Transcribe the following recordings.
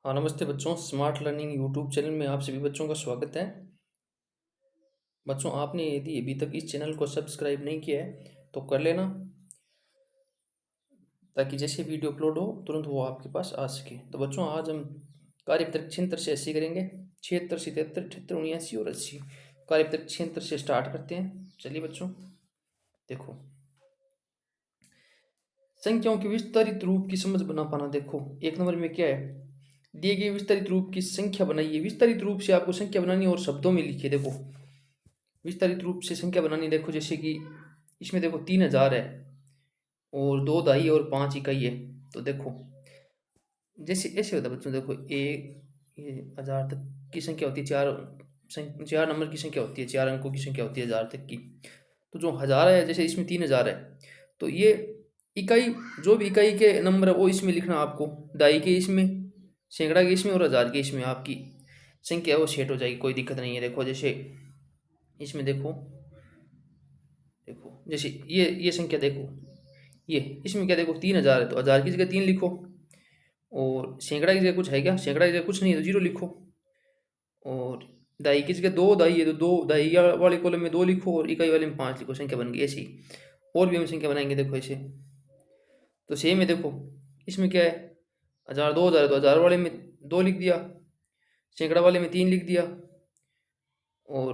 हाँ, नमस्ते बच्चों। स्मार्ट लर्निंग यूट्यूब चैनल में आप सभी बच्चों का स्वागत है। बच्चों, आपने यदि अभी तक इस चैनल को सब्सक्राइब नहीं किया है तो कर लेना, ताकि जैसे वीडियो अपलोड हो तुरंत वो आपके पास आ सके। तो बच्चों, आज हम कार्यपत्रक 76 से 80 करेंगे। 76, 77, 78, 79 और 80। कार्यपत्रक 76 से स्टार्ट करते हैं। चलिए बच्चों, देखो, संख्याओं के विस्तारित रूप की समझ बना पाना। देखो, एक नंबर में क्या है, दिए गए विस्तारित रूप की संख्या बनाइए। विस्तारित रूप से आपको संख्या बनानी और शब्दों में लिखिए। देखो, विस्तारित रूप से संख्या बनानी। देखो, जैसे कि इसमें देखो 3000 है और 2 दहाई और 5 इकाई है। तो देखो, जैसे ऐसे होता है बच्चों। देखो, ये 1000 तक की संख्या होती है, चार नंबर की संख्या होती है, 4 अंकों की संख्या होती है 1000 तक की। तो जो 1000 है, जैसे इसमें 3000 है, तो ये इकाई, जो भी इकाई के नंबर है वो इसमें लिखना आपको। दहाई के इसमें, सैकड़ा के इसमें और 1000 के इसमें आपकी संख्या वो सेट हो जाएगी, कोई दिक्कत नहीं है। देखो, जैसे इसमें देखो, देखो जैसे ये संख्या देखो, ये इसमें क्या, देखो 3000 है तो 1000 की जगह 3 लिखो। और सैकड़ा की जगह कुछ है क्या, सैकड़ा की जगह कुछ नहीं है तो 0 लिखो। और दहाई की जगह 2 दहाई है तो 2 दहाई वाले कॉलम में 2 लिखो और इकाई वाले में 5 लिखो। संख्या बन गई। ऐसी और भी हम संख्या बनाएंगे। देखो ऐसे, तो सेम है। देखो, इसमें क्या है, 1000 2000 है तो 1000 वाले में 2 लिख दिया, सैकड़ा वाले में 3 लिख दिया, और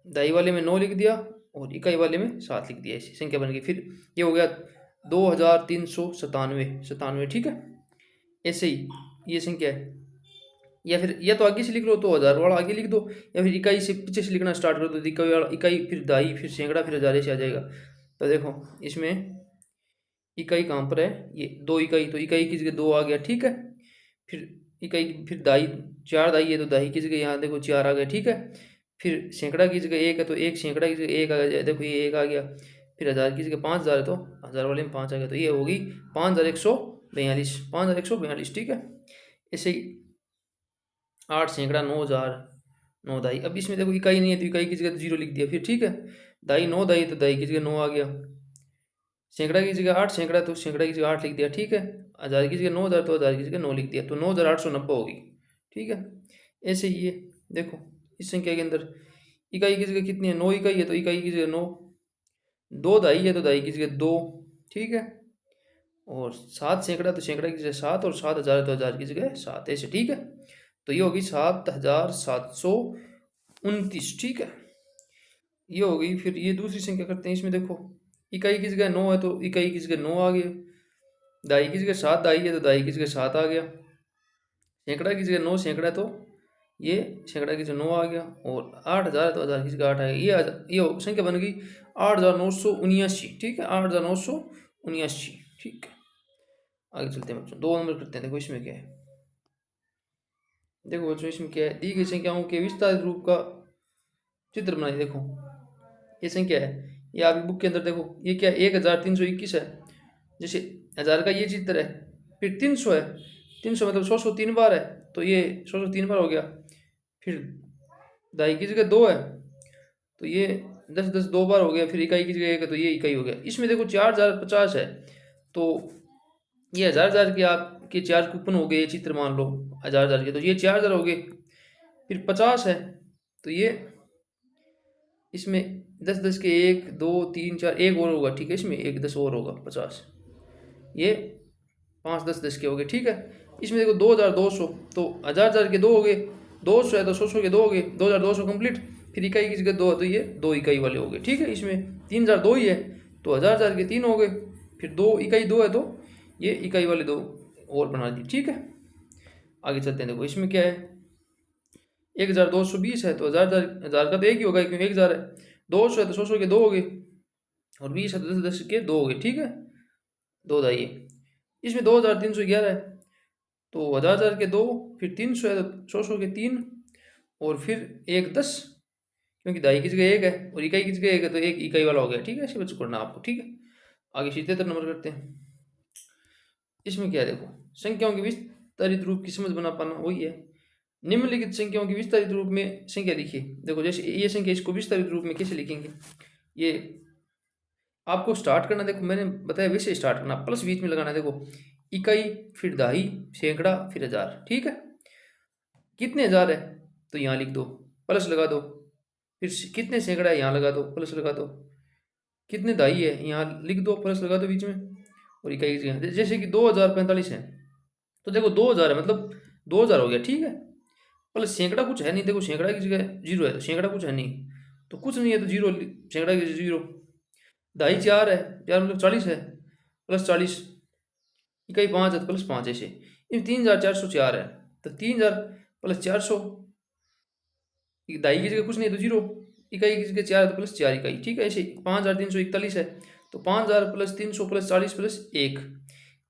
दहाई वाले में 9 लिख दिया, और इकाई वाले में 7 लिख दिया। ऐसी संख्या बन गई। फिर ये हो गया 2397। ठीक है, ऐसे ही ये संख्या है। या फिर या तो आगे से लिख लो तो 1000 वाला आगे लिख दो, या फिर इकाई से पीछे से लिखना स्टार्ट कर दो। तो इकाई वाला, इकाई फिर दहाई फिर सैकड़ा फिर 1000 ऐसे आ जाएगा। तो देखो, इसमें इकाई कहाँ पर है, ये 2 इकाई, तो इकाई की जगह 2 आ गया। ठीक है, फिर इकाई, फिर दहाई, 4 दहाई है तो दहाई की जगह यहाँ देखो 4 आ गया। ठीक है, फिर सैकड़ा की जगह 1 है तो 1 सैकड़ा की जगह 1 आ गया। देखो ये 1 आ गया। फिर 1000 की जगह 5000 है तो 1000 वाले में 5 आ गया। तो ये होगी 5142, 5142। ठीक है, ऐसे ही 8 सैकड़ा 9000, 9 दहाई। अब इसमें देखो इकाई नहीं है तो इकाई की जगह 0 लिख दिया। फिर ठीक है, दहाई 9 दहाई तो दहाई की जगह 9 आ गया। सैकड़ा की जगह 8 सैकड़ा तो सैकड़ा की जगह 8 लिख दिया। ठीक है, 1000 की जगह 9000 तो 1000 की जगह 9 लिख दिया। तो 9890 होगी। ठीक है, ऐसे ही ये देखो, इस संख्या के अंदर इकाई की जगह कितनी है, 9 इकाई है तो इकाई की जगह 9, 2 दहाई है तो दहाई की जगह 2। ठीक है, और 7 सैकड़ा तो सैकड़ा की जगह 7, और 7000 है तो 1000 की जगह 7। ऐसे ठीक है, तो ये होगी 7729। ठीक है, ये हो गई। फिर ये दूसरी संख्या करते हैं। इसमें देखो, इकाई की जगह 9 है तो इकाई की जगह 9 आ गया, दहाई की जगह 7 दहाई है तो दहाई की जगह 7 आ गया, सैकड़ा की जगह 9 सैकड़ा है तो ये सैकड़ा की जगह 9 आ गया, और 8000 है तो 1000 की जगह 8 आ गया। ये संख्या बन गई 8979। ठीक है, 8979। ठीक है, आगे चलते हैं बच्चों, 2 नंबर करते हैं। देखो इसमें क्या है, देखो बच्चों इसमें क्या है, दी गई संख्याओं के विस्तारित रूप का चित्र बनाइए। देखो, ये संख्या है, ये आपकी बुक के अंदर देखो, ये क्या है, 1321 है। जैसे 1000 का ये चित्र है, फिर 300 है, 300 मतलब 100 3 बार है, तो ये 100 3 बार हो गया। फिर दहाई की जगह 2 है तो ये 10 10 2 बार हो गया। फिर इकाई की जगह 1 है तो ये इकाई हो गया। इसमें देखो 4050 है, तो ये 1000 के आपके 4 कूपन हो गए। ये चित्र मान लो 1000 के, तो ये 4000 हो गए। फिर 50 है तो ये इसमें 10 10 के 1 2 3 4 एक और होगा। ठीक है, इसमें 1 10 और होगा 50। ये 5 10 10 के हो गए। ठीक है, इसमें देखो 2200, तो 1000 के 2 हो गए, 200 है तो 100 के 2 हो गए, 2200 कंप्लीट। फिर इकाई की जगह 2 है तो ये 2 इकाई वाले हो गए। ठीक है, इसमें 3000 2 ही है तो 1000 के 3 हो गए। फिर 2 इकाई 2 है तो ये इकाई वाले 2 और बना दी। ठीक है, आगे चलते हैं। देखो इसमें क्या है, 1220 है तो 1000 का तो एक ही होगा क्योंकि 1000 है, 200 है तो 100 के 2 हो गए, और 20 है तो 10 10 के 2 हो गए। ठीक है, 2 दाइए। इसमें 2311 है तो 1000 के 2, फिर 300 है तो 100 के 3, और फिर 1 10, क्योंकि दाई की जगह 1 है और इकाई की जगह 1 है तो एक इकाई वाला हो गया। ठीक है, ऐसे बच्चों करना आपको। ठीक है, आगे 77 नंबर करते हैं। इसमें क्या है, देखो, संख्याओं के विस्तारित रूप की समझ बना पाना वही है। निम्नलिखित संख्याओं के विस्तारित रूप में संख्या लिखिए। देखो, जैसे ये संख्या, इसको विस्तारित रूप में कैसे लिखेंगे, ये आपको स्टार्ट करना। देखो मैंने बताया वैसे स्टार्ट करना, प्लस बीच में लगाना। देखो, इकाई फिर दहाई सैकड़ा फिर 1000। ठीक है, कितने हज़ार है तो यहाँ लिख दो, प्लस लगा दो। फिर कितने सैकड़ा है यहाँ लगा दो, प्लस लगा दो। कितने दाई है यहाँ लिख दो, प्लस लगा दो बीच में। और इकाई की जगह जैसे कि 2045 है, तो देखो 2000 है मतलब 2000 हो गया, ठीक है। प्लस सैकड़ा कुछ है नहीं, देखो सैकड़ा की जगह जीरो है तो सैकड़ा कुछ है नहीं, तो कुछ नहीं है तो जीरो, सैकड़ा की जीरो। दाई 4 है, 4 मतलब 40 है, प्लस 40। इकाई 5 है तो प्लस 5 ऐसे। इन 3404 है, तो 3000 प्लस 400। दाई की जगह कुछ नहीं है तो जीरो, इकाई की जगह 4 है तो प्लस 4 इकाई, ठीक है। ऐसे 5341 है, तो 5000 प्लस 300 प्लस 40 प्लस 1।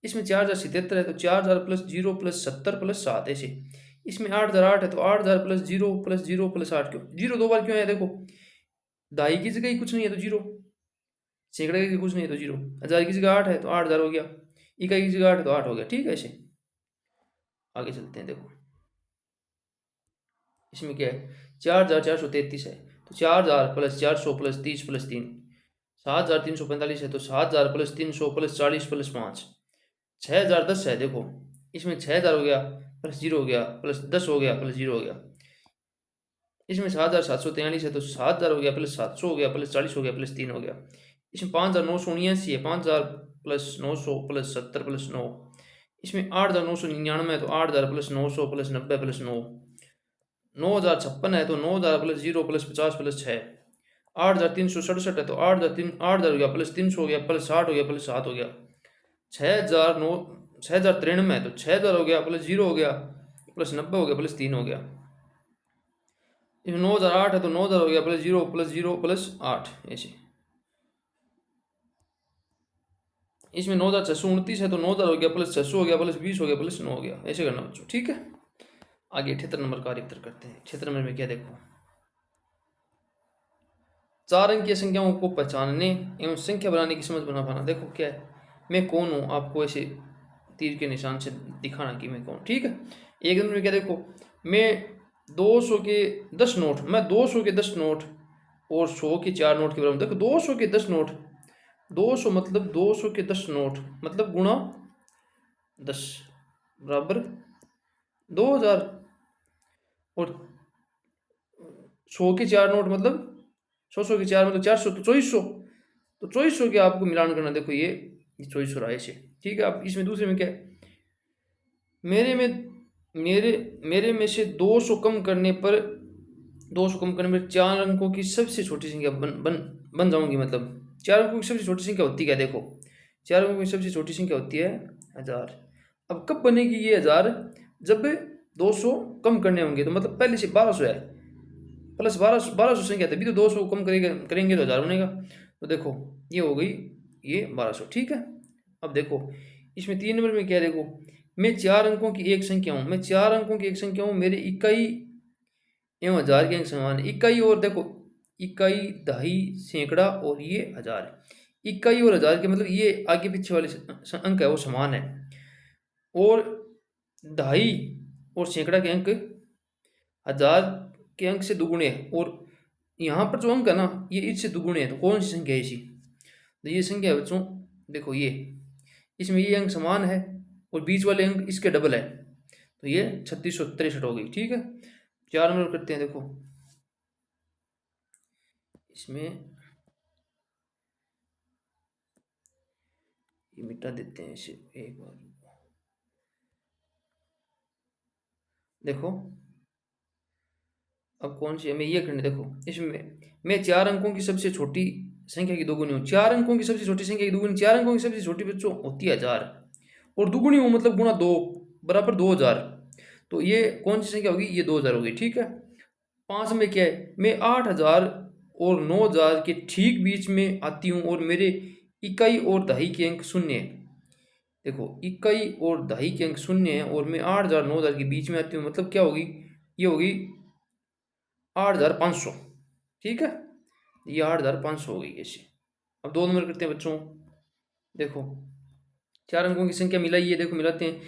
इसमें 4077 है, तो 4000 प्लस 0 प्लस 70 प्लस 7 ऐसे। इसमें 8008 है, तो 8000 प्लस 0 प्लस 8। क्यों जीरो दो बार क्यों है, देखो दाई की जगह ही कुछ नहीं है तो जीरो, सैकड़े की जगह कुछ नहीं है तो जीरो। हज़ार की जगह 8 है तो 8000 हो गया, इकाई की जगह 8 है तो 8 हो गया, ठीक है। ऐसे आगे चलते हैं, देखो इसमें क्या है, 4433 है, तो 4000 प्लस 400 प्लस 30 प्लस 3। 7345 है, तो 7000 प्लस 300 प्लस 40 प्लस 5। 6010 है, देखो इसमें 6000 हो गया, प्लस जीरो हो गया, प्लस 10 हो गया, प्लस जीरो हो गया। इसमें 7743 है, तो 7000 हो गया, प्लस 700 हो गया, प्लस 40 हो गया, प्लस 3 हो गया। इसमें 5979 है, 5000 प्लस 900 प्लस 70 प्लस 9। इसमें 8999 है, तो 8000 प्लस 900 प्लस 90 प्लस 9। 9056 है, तो 9000 प्लस 0 प्लस 50 प्लस 6। 8367 है, तो 8000 हो गया, प्लस 300 हो गया, प्लस 60 हो गया, प्लस 7 हो गया। 6093 है, तो 6000 हो गया, प्लस 0 हो गया, प्लस 90 हो गया, प्लस 3 हो गया। इसमें 9008 है, तो 9000 हो गया, प्लस 0 प्लस 8 ऐसे। इसमें 9629 है, तो 9000 हो गया, प्लस 600 हो गया, प्लस 20 हो गया, प्लस 9 हो गया। ऐसे करना बच्चों, ठीक है। आगे 78 नंबर का अधिकतर करते हैं। 78 नंबर में क्या देखो, 4 अंक की संख्याओं को पहचानने एवं संख्या बनाने की समझ बना पाना। देखो क्या है, मैं कौन हूँ, आपको ऐसे तीर के निशान से दिखाना कि मैं कौन, ठीक है। एक नंबर में क्या देखो, मैं 200 के 10 नोट, मैं 200 के 10 नोट और 100 के 4 नोट के बराबर। देखो 200 के 10 नोट, 200 मतलब 200 के 10 नोट मतलब गुणा 10 बराबर 2000। और 100 के 4 नोट मतलब 100 के 4 मतलब 400, तो 2400। तो 2400 के आपको मिलान करना, देखो ये 2400 रहा ऐसे, ठीक है। अब इसमें दूसरे में क्या है, मेरे में मेरे मेरे में से 200 कम करने पर 200 कम करने पर 4 अंकों की सबसे छोटी संख्या बन जाऊंगी। मतलब 4 अंकों की सबसे छोटी संख्या होती क्या, देखो 4 अंकों की सबसे छोटी संख्या होती है 1000। अब कब बनेगी ये 1000, जब 200 कम करने होंगे, तो मतलब पहले से 1200 है, प्लस 1200 संख्या तभी तो 200 कम करेंगे तो 1000 बनेगा। तो देखो ये हो गई ये 1200, ठीक है। अब देखो इसमें 3 नंबर में क्या है, देखो मैं 4 अंकों की एक संख्या हूँ, मैं 4 अंकों की एक संख्या हूँ, मेरे इकाई एवं हजार के अंक समान है। इकाई और देखो इकाई दहाई सैकड़ा और ये हजार, इकाई और हजार के मतलब ये आगे पीछे वाले अंक है वो समान है। और दहाई और सैकड़ा के अंक हजार के अंक से दुगुने हैं, और यहाँ पर जो अंक है ना ये इससे दुगुने हैं, तो कौन सी संख्या है ऐसी, तो ये संख्या है बच्चों, देखो ये इसमें ये अंक समान है और बीच वाले अंक इसके डबल है, तो ये 3663 हो गई, ठीक है। 4 नंबर करते हैं, देखो इसमें ये मिटा देते हैं इसे एक बार, देखो अब कौन सी हमें ये करनी, देखो इसमें मैं 4 अंकों की सबसे छोटी संख्या की दोगुनी हूँ। 4 अंकों की सबसे छोटी संख्या की दोगुनी, 4 अंकों की सबसे छोटी बच्चों होती है 1000, और दुगुनी हूँ मतलब गुणा 2 बराबर 2000। तो ये कौन सी संख्या होगी, ये 2000 होगी, ठीक है। 5 में क्या है, मैं 8000 और 9000 के ठीक बीच में आती हूँ, और मेरे इकाई और दहाई के अंक शून्य है। देखो इकाई और दहाई के अंक शून्य है और मैं 8000 9000 के बीच में आती हूँ, मतलब क्या होगी, ये होगी 8500, ठीक है। ये 8500 हो गई ऐसे। अब 2 नंबर करते हैं बच्चों, देखो 4 अंकों की संख्या मिलाई है, देखो मिलाते हैं।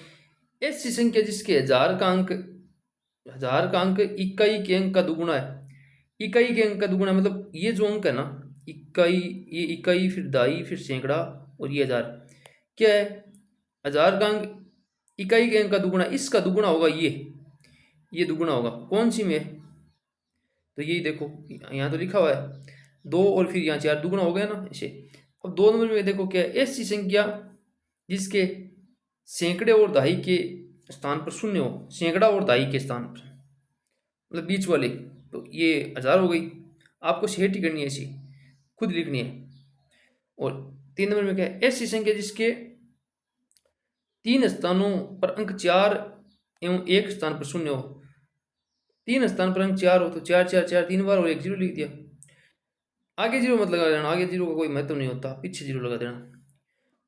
ऐसी संख्या जिसके हजार का अंक इकाई के अंक का दुगुना है। इकाई के अंक का दुगुना मतलब ये जो अंक है ना, इकाई, ये इकाई फिर दाई फिर सैकड़ा और ये हजार, क्या है हजार का अंक इकाई के अंक का दुगुना, इसका दुगुना होगा ये दुगुना होगा कौन सी में? तो यही देखो यहाँ तो लिखा हुआ है 2 और फिर यहाँ 4 दुगुना हो गया ना इसे। अब 2 नंबर में देखो क्या है, ऐसी संख्या जिसके सैकड़े और दहाई के स्थान पर शून्य हो, सैकड़ा और दहाई के स्थान पर, मतलब बीच वाले, तो ये 1000 हो गई। आपको सेट ही करनी है ऐसी, खुद लिखनी है। और 3 नंबर में क्या है, ऐसी संख्या जिसके 3 स्थानों पर अंक 4 एवं एक स्थान पर शून्य हो। 3 स्थान पर अंक 4 हो तो 4 4 4 3 बार और एक जीरो लिख दिया। आगे जीरो मत लगा देना, आगे जीरो का कोई महत्व नहीं होता, पीछे जीरो लगा देना।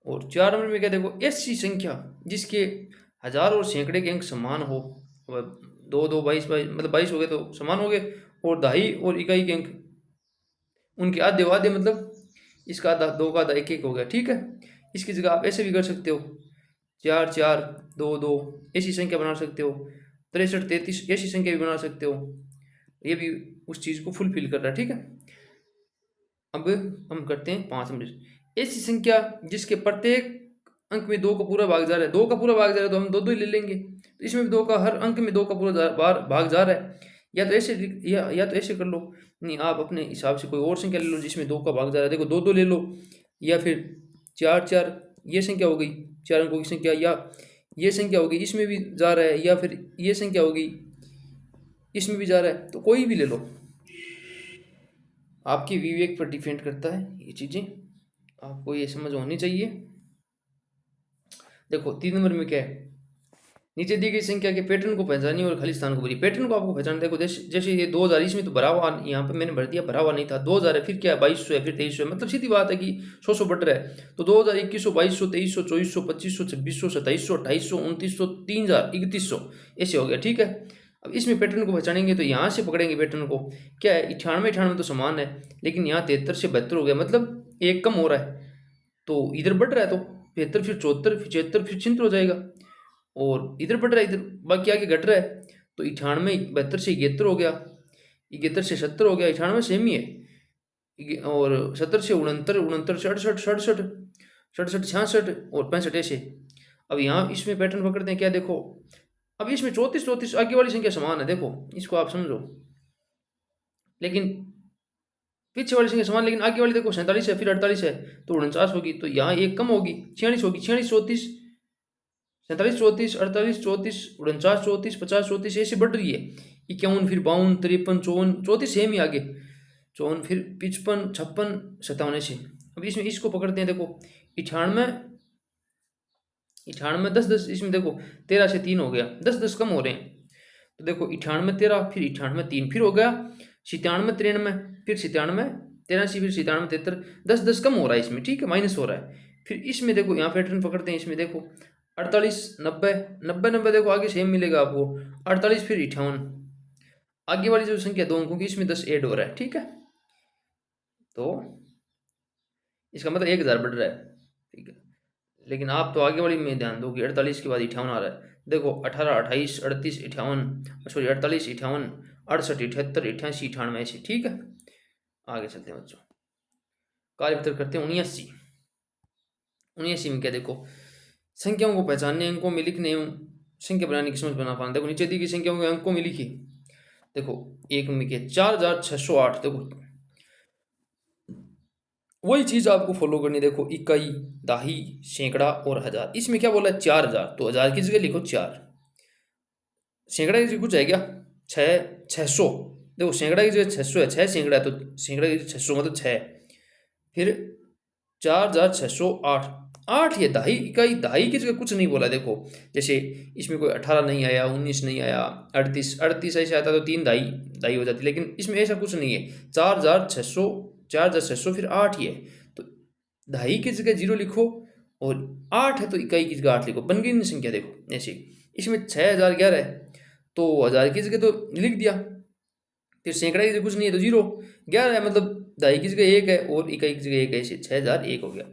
और 4 नंबर में क्या देखो, ऐसी संख्या जिसके हजार और सैकड़े के अंक समान हो, दो दो 22 22 मतलब 22 हो गए तो समान हो गए, और दहाई और इकाई के अंक उनके आधे आधे, मतलब इसका आधा 2 का आधा 1 1 हो गया, ठीक है। इसकी जगह आप ऐसे भी कर सकते हो, 4 4 2 2 ऐसी संख्या बना सकते हो, 63 33 ऐसी संख्या भी बना सकते हो। ये भी उस चीज़ को फुलफिल कर रहा है, ठीक है। अब हम करते हैं 5 नंबर, ऐसी संख्या जिसके प्रत्येक अंक में 2 का पूरा भाग जा रहा है। 2 का पूरा भाग जा रहा है तो हम 2 2 ही ले लेंगे, तो इसमें भी 2 का, हर अंक में 2 का पूरा भाग जा रहा है। या तो ऐसे या तो ऐसे कर लो, नहीं आप अपने हिसाब से कोई और संख्या ले लो जिसमें 2 का भाग जा रहा है, देखो 2 2 ले लो, या फिर 4 4 ये संख्या हो गई 4 अंकों की संख्या, या ये संख्या होगी इसमें भी जा रहा है, या फिर ये संख्या होगी इसमें भी जा रहा है, तो कोई भी ले लो, आपके विवेक पर डिपेंड करता है ये चीज़ें, आपको ये समझ होनी चाहिए। देखो 3 नंबर में क्या है, नीचे दी गई संख्या के पैटर्न को पहचानिए और खाली स्थान को भरिए। पैटर्न को आपको पहचान, देखो जैसे ये 2000 इसमें तो भरा हुआ, यहाँ पे मैंने भर दिया, भरा हुआ नहीं था। 2000 है, फिर क्या है 2200 है, फिर 2300 है, मतलब सीधी बात है कि 100 बढ़ रहा है। तो 2000 2100 2200 2300 2400 2500 2600 2700 2800 2900 3000 3100 ऐसे हो गया, ठीक है। अब इसमें पैटर्न को पहचानेंगे तो यहाँ से पकड़ेंगे पैटर्न को, क्या है 98 98 तो समान है, लेकिन यहाँ 73 से 72 हो गया, मतलब एक कम हो रहा है, तो इधर बढ़ रहा है, तो 73 फिर 74 फिर 76 फिर छिहत्तर हो जाएगा, और इधर बढ़ रहा है, इधर बाकी आगे घट रहा है, तो 98 72 से 71 हो गया, 71 से 70 हो गया, 98 सेम ही है, और 70 से 69 69 से 68 67 67 66 और 65 ऐसे। अब यहाँ इसमें पैटर्न पकड़ते हैं क्या, देखो अब इसमें 34 34 आगे वाली संख्या समान है, देखो इसको आप समझो, लेकिन पीछे वाली संख्या समान, लेकिन आगे वाली देखो 47 है फिर 48 है, तो 49 होगी, तो यहाँ एक कम होगी 46 होगी, 46 34 47 34 48 34 49 34 50 34 ऐसे बढ़ रही है, 51 फिर 52 53 54 34 सेम ही आगे, 54 फिर 55 56 57 ऐसे। अब इसमें इसको पकड़ते हैं, देखो 98 98 10 10, इसमें देखो 13 से 3 हो गया, 10 10 कम हो रहे हैं, तो देखो 98 13 फिर 98 3 फिर हो गया 97 93 फिर 97 83 फिर 97 73, 10 10 कम हो रहा है इसमें, ठीक है, माइनस हो रहा है। फिर इसमें देखो यहाँ पैटर्न पकड़ते हैं, इसमें देखो 48 90 90 90, देखो आगे सेम मिलेगा आपको, 48 फिर 58, आगे वाली जो संख्या 2 अंकों की इसमें 10 ऐड हो रहा है, ठीक है, तो इसका मतलब 1000 बढ़ रहा है, ठीक है। लेकिन आप तो आगे वाली में ध्यान दो कि 48 के बाद 58 आ रहा है, देखो 18 28 38 58, सॉरी 48 58 68 78 88 98 ऐसे, ठीक है। आगे चलते हैं बच्चों, कार्य पत्र करते हैं 79। 79 में क्या, देखो संख्याओं को पहचानने, अंकों में लिखने एवं संख्या बनाने की समझ बना पाना। देखो नीचे दी गई संख्याओं के अंकों में लिखी, देखो एक में के 4608, देखो वही चीज आपको फॉलो करनी, देखो इकाई दाही सैकड़ा और हजार। इसमें क्या बोला है 4000, तो हजार की जगह लिखो 4, सैकड़ा की जगह कुछ है क्या 600, देखो सैकड़ा की जगह 600 है, 6 सैकड़ा है तो सैकड़ा की जगह 600 मतलब 6, फिर 4608 8, ये दहाई इकाई, दहाई की जगह कुछ नहीं बोला, देखो जैसे इसमें कोई 18 नहीं आया 19 नहीं आया 38 38 ऐसे आता तो 3 दहाई दहाई हो जाती, लेकिन इसमें ऐसा कुछ नहीं है, 4600 4600 फिर 8 ही है, तो दहाई की जगह 0 लिखो, और 8 है तो इकाई की जगह 8 लिखो, बन गई नहीं संख्या, देखो ऐसे। इसमें 6011 है तो हजार की जगह तो लिख दिया, फिर सैकड़ा की जगह कुछ नहीं है तो 0, 11 है मतलब दहाई की जगह 1 है और इकाई की जगह 1 है, ऐसे 6001 हो गया।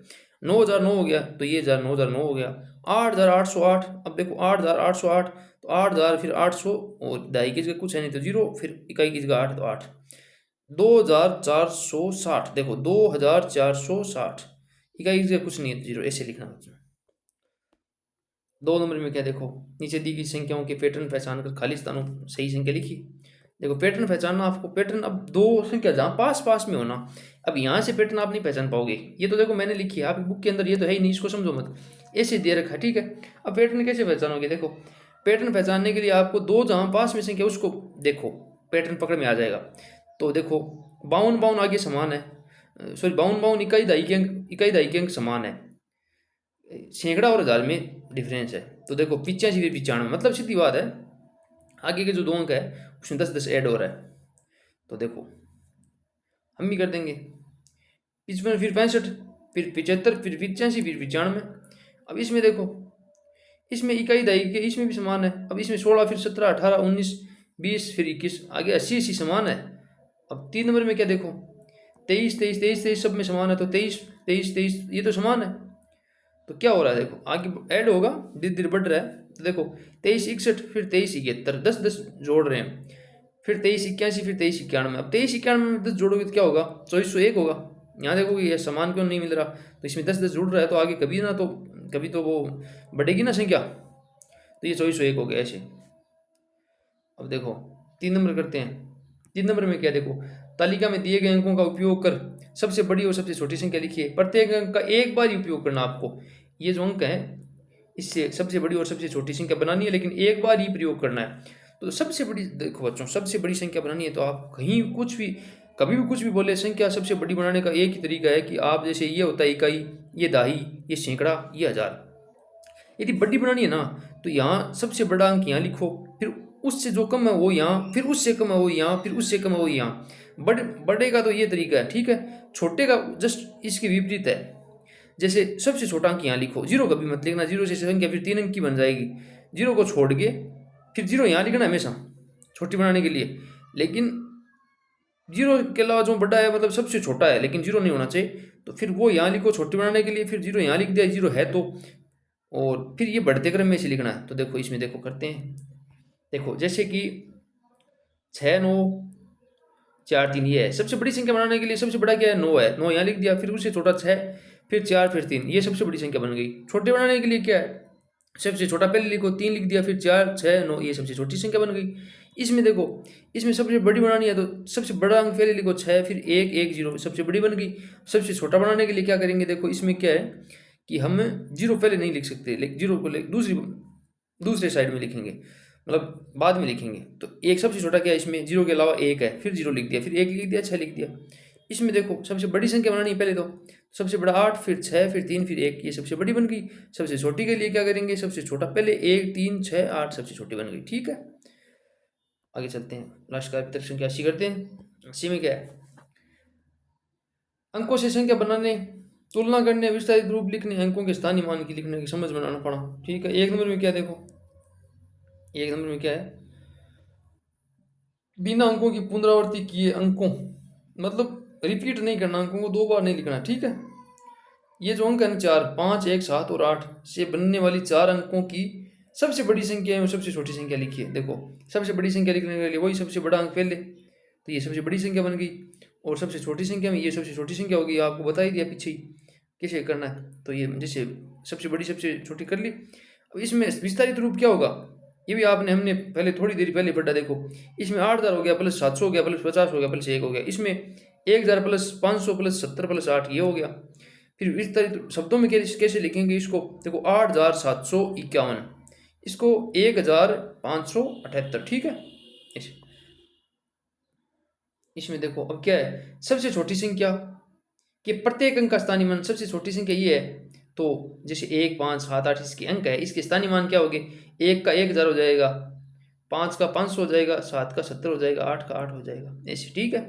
9009 हो गया तो ये 9009 हो गया। 8808, अब देखो 8808, तो 8000 फिर 800 और दहाई की जगह कुछ है नहीं तो 0, फिर इकाई की जगह 8 तो 8। 2460, देखो 2460, इकाई की जगह कुछ नहीं है तो 0, ऐसे लिखना बच्चों। 2 नंबर में क्या देखो, नीचे दी गई संख्याओं के पैटर्न पहचान कर खाली स्थानों पर सही संख्या लिखी। देखो पैटर्न पहचानना आपको, पैटर्न अब 2 संख्या जहाँ पास-पास में हो ना, अब यहाँ से पैटर्न आप नहीं पहचान पाओगे। ये तो देखो मैंने लिखी है आपकी बुक के अंदर, ये तो है ही नहीं, इसको समझो मत। ऐसे दे रखा है, ठीक है। अब पैटर्न कैसे पहचानोगे? देखो पैटर्न पहचानने के लिए आपको 2 जहाँ पास में संख्या उसको देखो, पैटर्न पकड़ में आ जाएगा। तो देखो 52 आगे समान है, सॉरी 52 इकाई दहाई के अंक समान है, सैकड़ा और हजार में डिफरेंस है। तो देखो 85 फिर 95, मतलब सीधी बात है, आगे के जो 2 अंक है उसमें 10 ऐड हो रहा है। तो देखो हम भी कर देंगे, 55 फिर 65 फिर 75 फिर 85 फिर 95। अब इसमें देखो, इसमें इकाई दहाई के इसमें भी समान है। अब इसमें 16 फिर 17 18 19 20 फिर 21, आगे 80 समान है। अब 3 नंबर में क्या देखो, 23 23 23 23 सब में समान है, तो 23 23 23 ये तो समान है। तो क्या हो रहा है देखो, आगे ऐड होगा, धीरे धीरे बढ़ रहा है। तो देखो 23 61 फिर 23 71, 10 जोड़ रहे हैं, फिर 23 81 फिर 23 91। अब 23 91 में 10 जोड़ोगे तो क्या होगा, 2401 होगा। यहाँ देखो ये समान क्यों नहीं मिल रहा, तो इसमें 10 जुड़ रहा है, तो आगे कभी तो वो बढ़ेगी ना संख्या, तो ये 2401 हो गया ऐसे। अब देखो 3 नंबर करते हैं। 3 नंबर में क्या देखो, तालिका में दिए गए अंकों का उपयोग कर सबसे बड़ी और सबसे छोटी संख्या लिखिए। प्रत्येक अंक का एक बार ही उपयोग करना आपको, ये जो अंक है इससे सबसे बड़ी और सबसे छोटी संख्या बनानी है, लेकिन एक बार ही प्रयोग करना है। तो सबसे बड़ी, देखो बच्चों, सबसे बड़ी संख्या बनानी है तो आप कहीं कुछ भी कभी भी कुछ भी बोले, संख्या सबसे बड़ी बनाने का एक ही तरीका है कि आप, जैसे ये होता है इकाई, ये दहाई, ये सैकड़ा, ये हजार, यदि बड़ी बनानी है ना तो यहाँ सबसे बड़ा अंक यहाँ लिखो, फिर उससे जो कम है वो यहाँ, फिर उससे कम है वो यहाँ, फिर उससे कम है वो यहाँ। बड़े का तो ये तरीका है, ठीक है। छोटे का जस्ट इसके विपरीत है, जैसे सबसे छोटा अंक यहाँ लिखो, जीरो कभी मत लिखना, जीरो से संख्या फिर 3 अंक की बन जाएगी। जीरो को छोड़ के फिर जीरो यहाँ लिखना हमेशा छोटी बनाने के लिए, लेकिन जीरो के अलावा जो बड़ा है मतलब सबसे छोटा है लेकिन जीरो नहीं होना चाहिए, तो फिर वो यहाँ लिखो छोटी बनाने के लिए, फिर जीरो यहाँ लिख दिया, जीरो है तो, और फिर ये बढ़ते क्रम में से लिखना है। तो देखो इसमें देखो करते हैं, देखो जैसे कि 6 9 4 3, ये है सबसे बड़ी संख्या बनाने के लिए, सबसे बड़ा क्या है 9 है, 9 यहाँ लिख दिया, फिर उससे छोटा 6 फिर 4 फिर 3, ये सबसे बड़ी संख्या बन गई। छोटे बनाने के लिए क्या है, सबसे छोटा पहले लिखो, 3 लिख दिया, फिर 4 6 9, ये सबसे छोटी संख्या बन गई। इसमें देखो, इसमें सबसे बड़ी बनानी है तो सबसे बड़ा अंक पहले लिखो 6 फिर 1 1 0, सबसे बड़ी बन गई। सबसे छोटा बनाने के लिए क्या करेंगे, देखो इसमें क्या है कि हम जीरो पहले नहीं लिख सकते, लेकिन जीरो को दूसरे साइड में लिखेंगे, मतलब बाद में लिखेंगे। तो एक सबसे छोटा क्या है, इसमें जीरो के अलावा 1 है, फिर जीरो लिख दिया, फिर 1 लिख दिया, 6 लिख दिया। इसमें देखो सबसे बड़ी संख्या बनानी है पहले, तो सबसे बड़ा 8 फिर 6 फिर 3 फिर 1, ये सबसे बड़ी बन गई। सबसे छोटी के लिए क्या करेंगे, सबसे छोटा पहले 1 3 6 8, सबसे छोटी बन गई, ठीक है। आगे चलते हैं, लास्ट का वितरक संख्या 80 करते हैं। 80 में क्या है, अंकों से संख्या बनाने, तुलना करने, विस्तारित रूप लिखने, अंकों के स्थानीय मान की लिखने की समझ बनाना पड़ा, ठीक है। 1 नंबर में क्या देखो, 1 नंबर में क्या है, बिना अंकों की पुनरावृत्ति किए अंकों, मतलब रिपीट नहीं करना, अंकों को 2 बार नहीं लिखना, ठीक है। ये जो अंक है 4 5 1 7 और 8 से बनने वाली 4 अंकों की सबसे बड़ी संख्या है, सबसे छोटी संख्या लिखिए। देखो सबसे बड़ी संख्या लिखने के लिए वही सबसे बड़ा अंक पहले, तो ये सबसे बड़ी संख्या बन गई, और सबसे छोटी संख्या में ये सबसे छोटी संख्या होगी, आपको बता ही दिया पीछे ही कैसे करना है। तो ये जैसे सबसे बड़ी सबसे छोटी कर ली। अब इसमें विस्तारित रूप क्या होगा, ये भी हमने पहले थोड़ी देर पहले पढ़ा। देखो इसमें 8000 हो गया प्लस 700 हो गया प्लस 50 हो गया प्लस 1 हो गया, इसमें 1000 प्लस 500 प्लस 70 प्लस 8 ये हो गया। फिर विस्तारित शब्दों में कैसे लिखेंगे इसको, देखो 8751, इसको 1578, ठीक है। इसमें देखो अब क्या है, सबसे छोटी संख्या कि प्रत्येक अंक का स्थानीय मान, सबसे छोटी संख्या ये है, तो जैसे 1 5 7 8 इसके अंक है, इसके स्थानीय मान क्या हो गए, 1 का 1000 हो जाएगा, 5 का 500 हो जाएगा, 7 का 70 हो जाएगा, 8 का 8 हो जाएगा, ऐसे, ठीक है।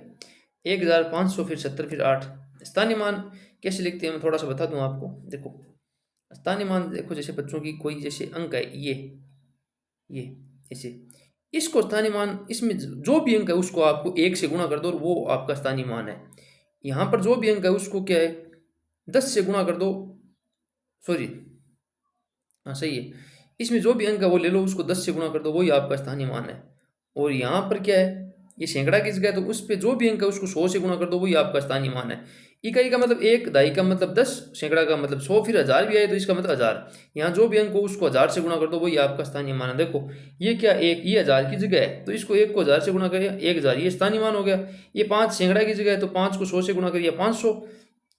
1500 फिर 70 फिर 8। स्थानीय मान कैसे लिखते हैं मैं थोड़ा सा बता दूं आपको। देखो स्थानीय मान, देखो जैसे बच्चों की कोई जैसे अंक है ये ऐसे, इसको स्थानीय मान, इसमें जो भी अंक है उसको आपको 1 से गुणा कर दो और वो आपका स्थानीय मान है। यहाँ पर जो भी अंक है उसको क्या है 10 से गुणा कर दो, सॉरी हाँ सही है, इसमें जो भी अंक है वो ले लो, उसको 10 से गुणा कर दो, वही आपका स्थानीय मान है। और यहाँ पर क्या है, ये सैकड़ा की जगह है तो उस पर जो भी अंक है उसको 100 से गुणा कर दो, वही आपका स्थानीय मान है। इकाई का मतलब एक, दाई का मतलब 10, सैकड़ा का मतलब 100, फिर हजार भी आए तो इसका मतलब हजार। यहाँ जो भी अंक हो उसको हजार से गुणा कर दो, वही आपका स्थानीय मान है। देखो ये क्या, एक ये हजार की जगह है तो इसको एक को हजार से गुणा करिए, 1000 ये स्थानीय मान हो गया। ये 5 सैकड़ा की जगह है तो 5 को 100 से गुणा करिए 500,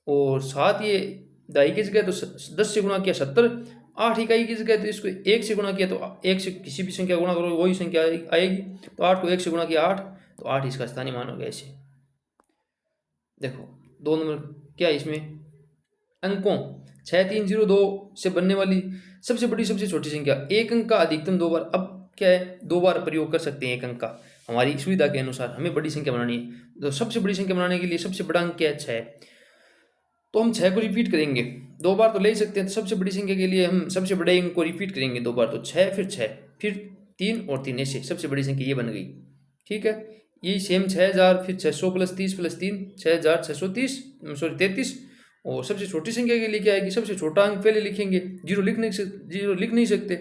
और 7 ये दाई की जगह है तो 10 से गुणा किया 70, 8 इकाई की जगह है तो इसको 1 से गुणा किया तो 1 से किसी भी संख्या गुणा करो वही संख्या आएगी। तो 8 को 1 से गुणा किया 8, तो 8 इसका स्थानीय मान हो गया ऐसे। देखो 2 नंबर क्या है इसमें, अंकों 6302 से बनने वाली सबसे बड़ी सबसे छोटी संख्या, एक अंक का अधिकतम 2 बार। अब क्या है, 2 बार प्रयोग कर सकते हैं एक अंक का, हमारी सुविधा के अनुसार हमें बड़ी संख्या बनानी है। तो सबसे बड़ी संख्या बनाने के लिए सबसे बड़ा अंक क्या है, 6। तो हम 6 को रिपीट करेंगे 2 बार, तो ले ही सकते हैं। तो सबसे बड़ी संख्या के लिए हम सबसे बड़े अंक को रिपीट करेंगे 2 बार, तो 6 फिर 6 फिर 3 और 3, ऐसे सबसे बड़ी संख्या ये बन गई। ठीक है, ये सेम 6000 फिर 600 प्लस 30 प्लस 3 6630, सॉरी 33। और सबसे छोटी संख्या के लिए क्या है कि सबसे छोटा अंक पहले लिखेंगे, जीरो लिख नहीं सकते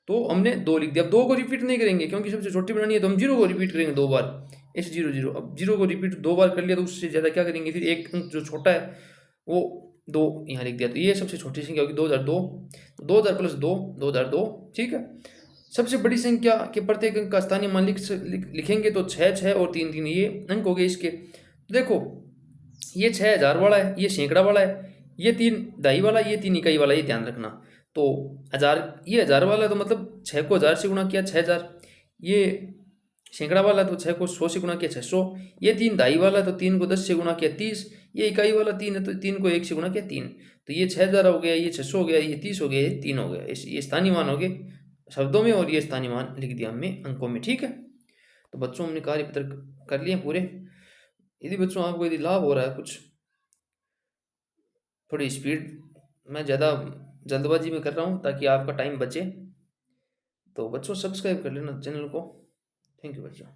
तो हमने 2 लिख दिया। अब 2 को रिपीट नहीं करेंगे क्योंकि सबसे छोटी बनानी है, तो हम 0 को रिपीट करेंगे 2 बार, ऐसे 0 0। अब 0 को रिपीट 2 बार कर लिया तो उससे ज़्यादा क्या करेंगे, फिर एक अंक जो छोटा है वो 2 यहाँ लिख दिया। तो ये सबसे छोटी संख्या होगी 2002, 2000 प्लस 2 2002। ठीक है, सबसे बड़ी संख्या के प्रत्येक अंक का स्थानीय मान लिखेंगे तो 6 6 और 3 3 ये अंक हो गए इसके। तो देखो ये 6000 वाला है, ये सैकड़ा वाला है, ये 3 दाई वाला, ये 3 इकाई वाला, ये ध्यान रखना। तो हजार, ये हजार वाला है तो मतलब 6 को 1000 से गुणा किया 6000, ये सैकड़ा वाला तो 6 को 100 से गुणा किया 600, ये 3 दाई वाला तो 3 को 10 से गुणा किया 30, ये इकाई वाला 3 है तो 3 को 1 से गुणा किया 3। तो ये 6000 हो गया, ये 600 हो गया, ये 30 हो गया, ये 3 हो गया। ये स्थानीय मान हो गए शब्दों में, और ये स्थानीय मान लिख दिया हमने अंकों में। ठीक है, तो बच्चों हमने कार्यपत्र कर लिए पूरे। यदि बच्चों आपको यदि लाभ हो रहा है कुछ, थोड़ी स्पीड, मैं ज़्यादा जल्दबाजी में कर रहा हूँ ताकि आपका टाइम बचे, तो बच्चों सब्सक्राइब कर लेना चैनल को। थैंक यू बच्चों।